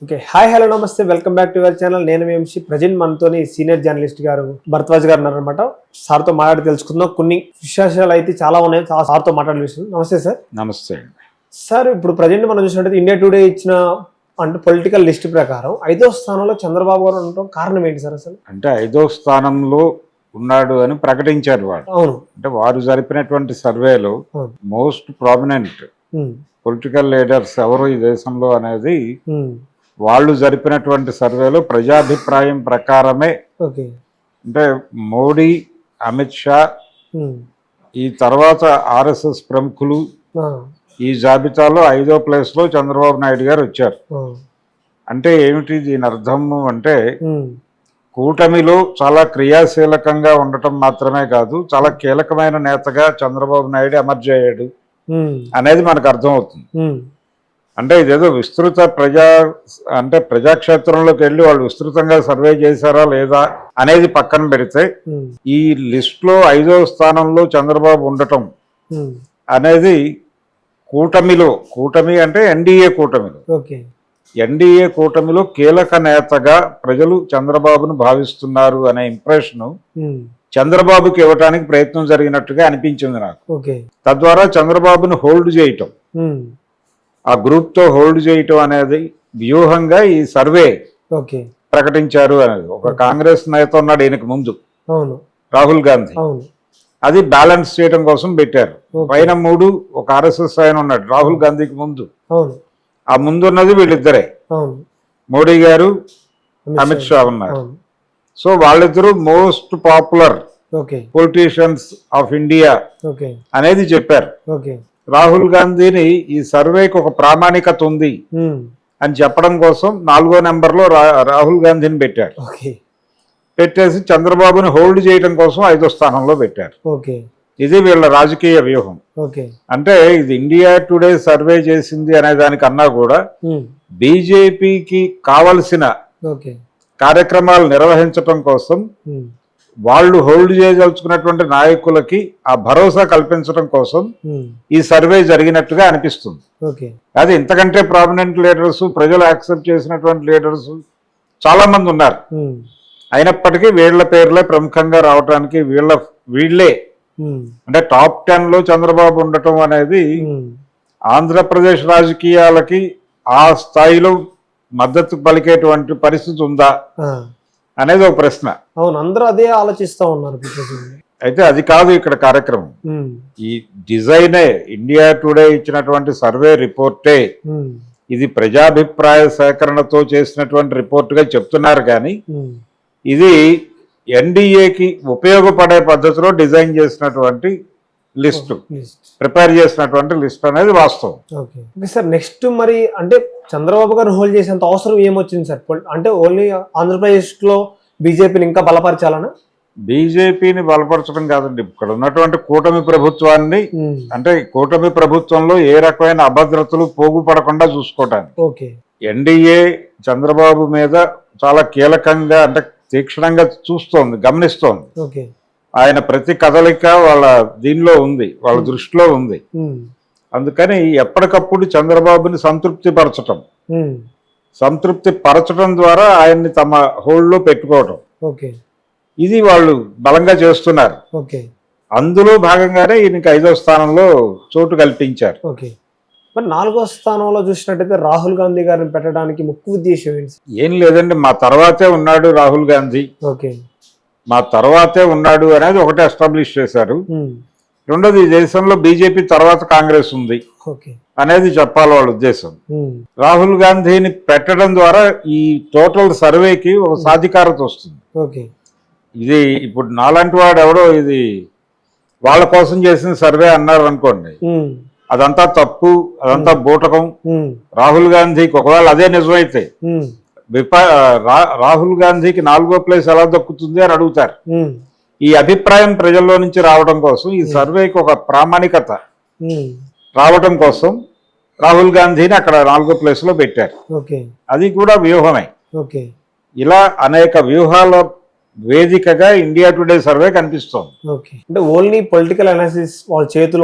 Okay hi hello నమస్తే welcome back to your channel. నేను మీ MC present మనతోని senior journalist గారు భరద్వాజ్ గారు ఉన్నారనమాట. సార్తో మాట్లాడి తెలుసుకుందాం. కొన్ని విశేషాలు అయితే చాలా ఉన్నాయి సార్తో మాట్లాడే విషయం. నమస్తే సార్. నమస్తే సార్, ఇప్పుడు ప్రజెంట్ మనం చూసినట్టయితే ఇండియా టుడే ఇచ్చిన అంటే పొలిటికల్ లిస్ట్ ప్రకారం 5వ స్థానంలో చంద్రబాబు గారు ఉండటం కారణం ఏంటి సార్? అసలు అంటే 5వ స్థానంలో ఉన్నాడు అని ప్రకటించారు వాడు. అవును, అంటే వారు జరిపినటువంటి సర్వేలో మోస్ట్ ప్రామినెంట్ పొలిటికల్ లీడర్స్ ఎవరు ఈ దేశంలో అనేది వాళ్ళు జరిపినటువంటి సర్వేలో ప్రజాభిప్రాయం ప్రకారమే అంటే మోడీ, అమిత్ షా, ఈ తర్వాత ఆర్ఎస్ఎస్ ప్రముఖులు ఈ జాబితాలో 5వ ప్లేస్లో చంద్రబాబు నాయుడు గారు వచ్చారు. అంటే ఏమిటి దీని అర్థము అంటే కూటమిలో చాలా క్రియాశీలకంగా ఉండటం మాత్రమే కాదు, చాలా కీలకమైన నేతగా చంద్రబాబు నాయుడు ఎమర్జ్ అయ్యాడు అనేది మనకు అర్థమవుతుంది. అంటే ఇదేదో విస్తృత ప్రజాక్షేత్రంలోకి వెళ్ళి వాళ్ళు విస్తృతంగా సర్వే చేశారా లేదా అనేది పక్కన పెడితే ఈ లిస్ట్ లో 5వ స్థానంలో చంద్రబాబు ఉండటం అనేది కూటమి అంటే ఎన్డీఏ కూటమిలో కీలక నేతగా ప్రజలు చంద్రబాబును భావిస్తున్నారు అనే ఇంప్రెషన్ చంద్రబాబుకి ఇవ్వడానికి ప్రయత్నం జరిగినట్టుగా అనిపించింది నాకు. తద్వారా చంద్రబాబును హోల్డ్ చేయటం, ఆ గ్రూప్ తో హోల్డ్ చేయటం అనేది వ్యూహంగా ఈ సర్వే ప్రకటించారు అనేది. ఒక కాంగ్రెస్ నేత ఉన్నాడు ఈయనకు ముందు, రాహుల్ గాంధీ, అది బ్యాలెన్స్ చేయడం కోసం పెట్టారు. పైన 3 ఒక ఆర్ఎస్ఎస్ ఆయన ఉన్నాడు రాహుల్ గాంధీకి ముందు, ఆ ముందున్నది వీళ్ళిద్దరే, మోడీ గారు, అమిత్ షా ఉన్నారు. సో వాళ్ళిద్దరూ most popular politicians of India అనేది చెప్పారు. రాహుల్ గాంధీని ఈ సర్వేకి ఒక ప్రామాణికత ఉంది అని చెప్పడం కోసం 4వ నెంబర్లో రాహుల్ గాంధీని పెట్టారు. పెట్టేసి చంద్రబాబుని హోల్డ్ చేయడం కోసం 5వ స్థానంలో పెట్టారు. ఇది వీళ్ళ రాజకీయ వ్యూహం. అంటే ఇది ఇండియా టుడే సర్వే చేసింది అనే దానికన్నా కూడా బీజేపీకి కావలసిన కార్యక్రమాలు నిర్వహించడం కోసం వాళ్ళు హోల్డ్ చేయదలుచుకున్నటువంటి నాయకులకి ఆ భరోసా కల్పించడం కోసం ఈ సర్వే జరిగినట్టుగా అనిపిస్తుంది. అది ఇంతకంటే ప్రామినెంట్ లీడర్స్, ప్రజలు యాక్సెప్ట్ చేసినటువంటి లీడర్స్ చాలా మంది ఉన్నారు. అయినప్పటికీ వీళ్ల పేర్లే ప్రముఖంగా రావడానికి వీళ్లే అంటే టాప్ 10లో చంద్రబాబు ఉండటం అనేది ఆంధ్రప్రదేశ్ రాజకీయాలకి ఆ స్థాయిలో మద్దతు పలికేటువంటి పరిస్థితి ఉందా అనేది ఒక ప్రశ్న. అవును, అందరూ అదే ఆలోచిస్తూ ఉన్నారు. అయితే అది కాదు ఇక్కడ కార్యక్రమం. ఈ డిజైనే ఇండియా టుడే ఇచ్చినటువంటి సర్వే రిపోర్టే ఇది ప్రజాభిప్రాయ సేకరణతో చేసినటువంటి రిపోర్ట్ గా చెప్తున్నారు. కానీ ఇది ఎన్డీఏకి ఉపయోగపడే పద్ధతిలో డిజైన్ చేసినటువంటి లిస్టు, ప్రిపేర్ చేసినటువంటి లిస్ట్ అనేది వాస్తవం. సార్, నెక్స్ట్ మరి అంటే చంద్రబాబు గారు హోల్డ్ చేసేంత అవసరం ఏమొచ్చింది సార్? అంటే ఓన్లీ ఆంధ్రప్రదేశ్ లో బీజేపీని ఇంకా బలపరచాలనా? బీజేపీని బలపరచడం కాదండి, ఇక్కడ ఉన్నటువంటి కూటమి ప్రభుత్వాన్ని, అంటే కూటమి ప్రభుత్వంలో ఏ రకమైన అభద్రతలు పోగుపడకుండా చూసుకోవటానికి ఎన్డీఏ చంద్రబాబు మీద చాలా కీలకంగా అంటే తీక్షణంగా చూస్తోంది, గమనిస్తోంది. ఆయన ప్రతి కదలిక వాళ్ళ దీనిలో ఉంది, వాళ్ళ దృష్టిలో ఉంది. అందుకని ఎప్పటికప్పుడు చంద్రబాబుని సంతృప్తి పరచడం ద్వారా ఆయన్ని తమ హోల్డ్ లో పెట్టుకోవటం, ఇది వాళ్ళు బలంగా చేస్తున్నారు. అందులో భాగంగానే ఈయనకి 5వ స్థానంలో చోటు కల్పించారు. మరి 4వ స్థానంలో చూసినట్టయితే రాహుల్ గాంధీ గారిని పెట్టడానికి ముఖ్య ఉద్దేశం ఏంటి? ఏం లేదండి, మా తర్వాతే ఉన్నాడు రాహుల్ గాంధీ, మా తర్వాతే ఉన్నాడు అనేది ఒకటే ఎస్టాబ్లిష్ చేశారు. రెండోది, ఈ దేశంలో బీజేపీ తర్వాత కాంగ్రెస్ ఉంది అనేది చెప్పాలి వాళ్ళ ఉద్దేశం. రాహుల్ గాంధీని పెట్టడం ద్వారా ఈ టోటల్ సర్వేకి ఒక సాధికారత వస్తుంది. ఇది ఇప్పుడు నాలాంటి వాడు ఎవడో ఇది వాళ్ళ కోసం చేసిన సర్వే అన్నారు అనుకోండి, అదంతా తప్పు, అదంతా బూటకం. రాహుల్ గాంధీకి ఒకవేళ అదే నిజమైతే రాహుల్ గాంధీకి 4వ ప్లేస్ ఎలా దక్కుతుంది అని అడుగుతారు. ఈ అభిప్రాయం ప్రజల్లో నుంచి రావడం కోసం, ఈ సర్వేకి ఒక ప్రామాణికత రావడం కోసం రాహుల్ గాంధీని అక్కడ 4వ ప్లేస్ లో పెట్టారు. అది కూడా వ్యూహమే. ఇలా అనేక వ్యూహాల వేదికగా ఇండియా టుడే సర్వే కనిపిస్తోంది. అంటే ఓన్లీ పొలిటికల్ అనాలిసిస్ వాళ్ళ చేతిలో